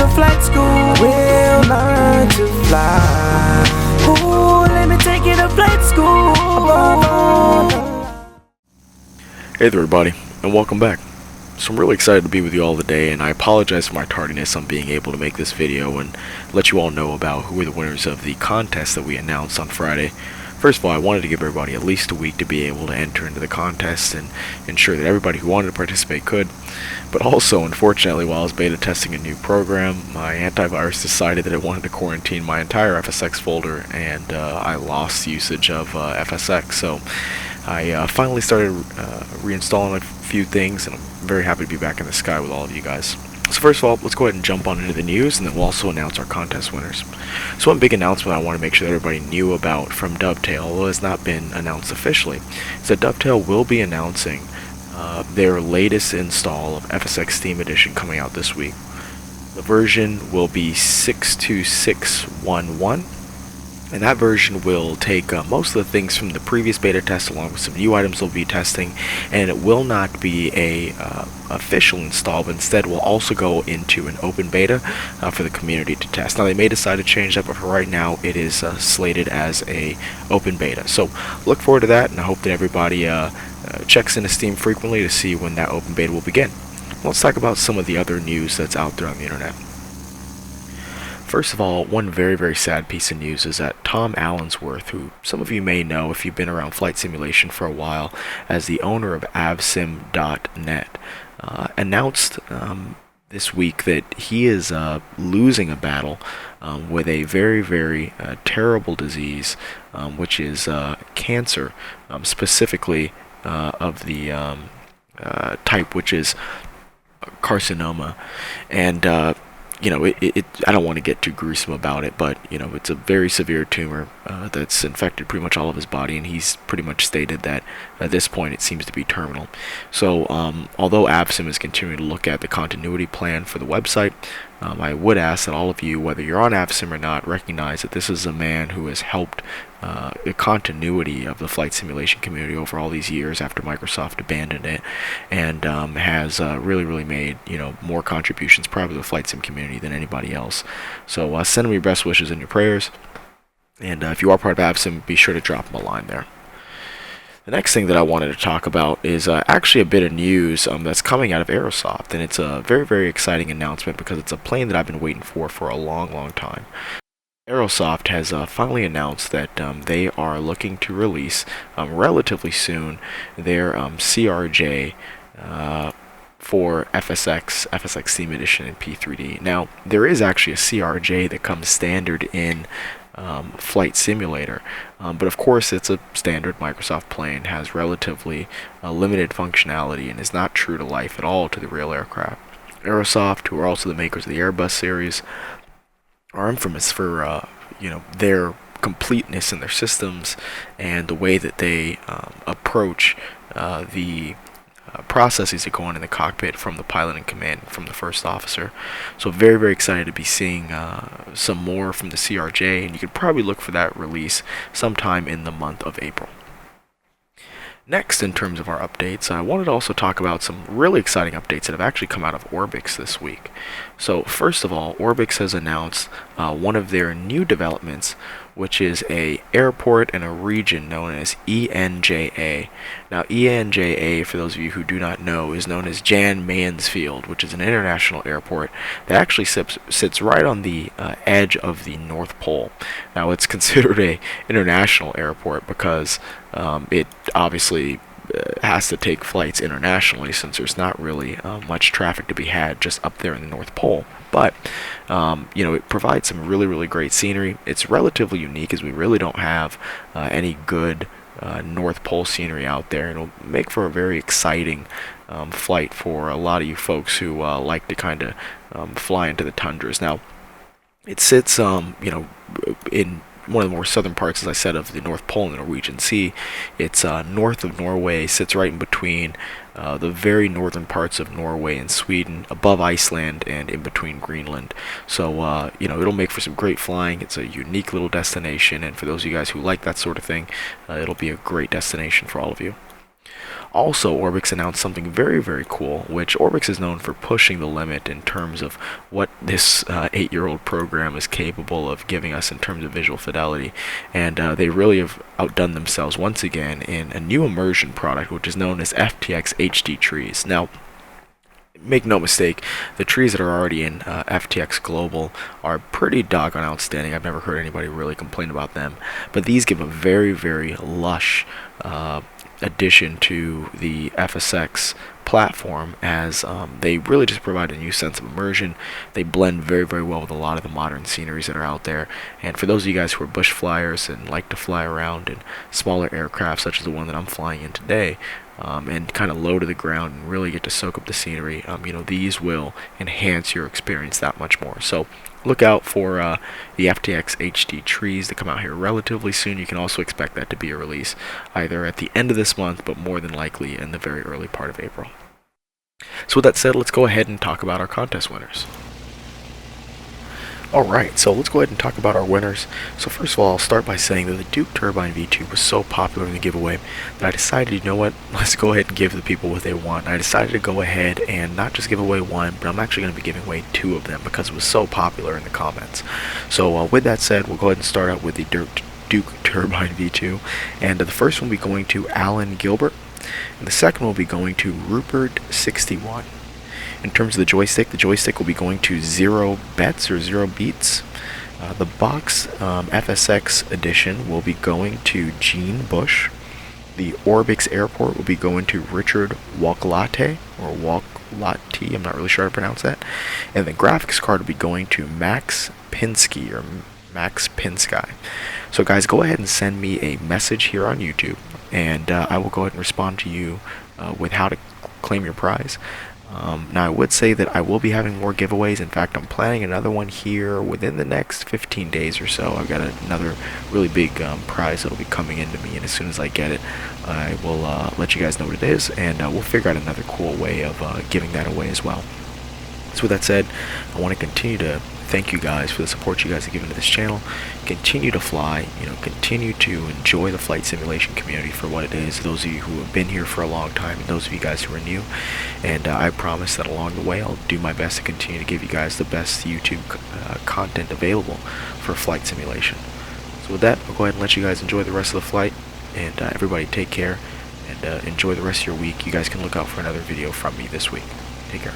to flight school. We'll learn to fly. Ooh, let me take you to flight school. Hey there everybody, and welcome back. So I'm really excited to be with you all today, and I apologize for my tardiness on being able to make this video and let you all know about who are the winners of the contest that we announced on Friday. First of all, I wanted to give everybody at least a week to be able to enter into the contest and ensure that everybody who wanted to participate could. But also, unfortunately, while I was beta testing a new program, my antivirus decided that it wanted to quarantine my entire FSX folder, and I lost usage of FSX. So I finally started reinstalling a few things, and I'm very happy to be back in the sky with all of you guys. So first of all, let's go ahead and jump on into the news, and then we'll also announce our contest winners. So one big announcement I want to make sure that everybody knew about from Dovetail, although it has not been announced officially, is that Dovetail will be announcing their latest install of FSX Steam Edition coming out this week. The version will be 62611. And that version will take most of the things from the previous beta test along with some new items we'll be testing, and it will not be a official install, but instead will also go into an open beta for the community to test. Now they may decide to change that, but for right now it is slated as a open beta. So look forward to that, and I hope that everybody checks into Steam frequently to see when that open beta will begin. Let's talk about some of the other news that's out there on the internet. First of all, one very sad piece of news is that Tom Allensworth, who some of you may know if you've been around flight simulation for a while as the owner of avsim.net, announced this week that he is losing a battle with a very terrible disease, which is cancer, specifically of the type which is carcinoma. And you know, I don't want to get too gruesome about it, but, you know, it's a very severe tumor that's infected pretty much all of his body, and he's pretty much stated that at this point it seems to be terminal. So, although Avsim is continuing to look at the continuity plan for the website, I would ask that all of you, whether you're on Avsim or not, recognize that this is a man who has helped the continuity of the flight simulation community over all these years after Microsoft abandoned it, and has really made, you know, more contributions probably to the flight sim community than anybody else. So send him your best wishes and your prayers, and if you are part of Avsim, be sure to drop him a line there. The next thing that I wanted to talk about is actually a bit of news that's coming out of Aerosoft, and it's a very exciting announcement because it's a plane that I've been waiting for a long time. Aerosoft has finally announced that they are looking to release relatively soon their CRJ for FSX Steam Edition and P3D. Now, there is actually a CRJ that comes standard in Flight Simulator, but of course it's a standard Microsoft plane, has relatively limited functionality, and is not true to life at all to the real aircraft. Aerosoft, who are also the makers of the Airbus series, are infamous for you know, their completeness in their systems and the way that they approach the processes that go on in the cockpit from the pilot in command, from the first officer. So very excited to be seeing some more from the CRJ, and you could probably look for that release sometime in the month of April. Next, in terms of our updates, I wanted to also talk about some really exciting updates that have actually come out of Orbx this week. So first of all, Orbx has announced one of their new developments, which is a airport and a region known as ENJA. Now, ENJA, for those of you who do not know, is known as Jan Mansfield, which is an international airport that actually sits right on the edge of the North Pole. Now, it's considered a international airport because it obviously has to take flights internationally, since there's not really much traffic to be had just up there in the North Pole. But you know, it provides some really great scenery. It's relatively unique, as we really don't have any good North Pole scenery out there. It'll make for a very exciting flight for a lot of you folks who like to kind of fly into the tundras. Now, it sits you know, in one of the more southern parts, as I said, of the North Pole in the Norwegian Sea. It's north of Norway, sits right in between the very northern parts of Norway and Sweden, above Iceland, and in between Greenland. So, you know, it'll make for some great flying. It's a unique little destination, and for those of you guys who like that sort of thing, it'll be a great destination for all of you. Also, Orbx announced something very, very cool, which Orbx is known for pushing the limit in terms of what this 8-year-old program is capable of giving us in terms of visual fidelity. And they really have outdone themselves once again in a new immersion product, which is known as FTX HD trees. Now, make no mistake, the trees that are already in FTX Global are pretty doggone outstanding. I've never heard anybody really complain about them. But these give a very, very lush addition to the FSX platform, as they really just provide a new sense of immersion. They blend very, very well with a lot of the modern sceneries that are out there. And for those of you guys who are bush flyers and like to fly around in smaller aircraft, such as the one that I'm flying in today, and kind of low to the ground and really get to soak up the scenery, these will enhance your experience that much more. So look out for the FTX HD trees to come out here relatively soon. You can also expect that to be a release either at the end of this month, but more than likely in the very early part of April. So with that said, let's go ahead and talk about our contest winners. Alright, so let's go ahead and talk about our winners. So first of all, I'll start by saying that the Duke Turbine V2 was so popular in the giveaway that I decided, you know what, let's go ahead and give the people what they want. I decided to go ahead and not just give away one, but I'm actually going to be giving away 2 of them because it was so popular in the comments. So with that said, we'll go ahead and start out with the Duke Turbine V2. And the first one will be going to Alan Gilbert. And the second will be going to Rupert61. In terms of the joystick will be going to 0 bets or 0 beats. The box FSX edition will be going to Gene Bush. The Orbx Airport will be going to Richard Walklate, or Walklati, I'm not really sure how to pronounce that. And the graphics card will be going to Max Pinsky, or Max Pinsky. So guys, go ahead and send me a message here on YouTube, and I will go ahead and respond to you with how to claim your prize. Now I would say that I will be having more giveaways. In fact, I'm planning another one here within the next 15 days or so. I've got another really big prize that will be coming into me, and as soon as I get it, I will let you guys know what it is, and we'll figure out another cool way of giving that away as well. So with that said, I want to continue to thank you guys for the support you guys have given to this channel. Continue to fly, continue to enjoy the flight simulation community for what it is, those of you who have been here for a long time and those of you guys who are new. And I promise that along the way I'll do my best to continue to give you guys the best YouTube content available for flight simulation. So with that, I'll go ahead and let you guys enjoy the rest of the flight, and everybody take care and enjoy the rest of your week. You guys can look out for another video from me this week. Take care.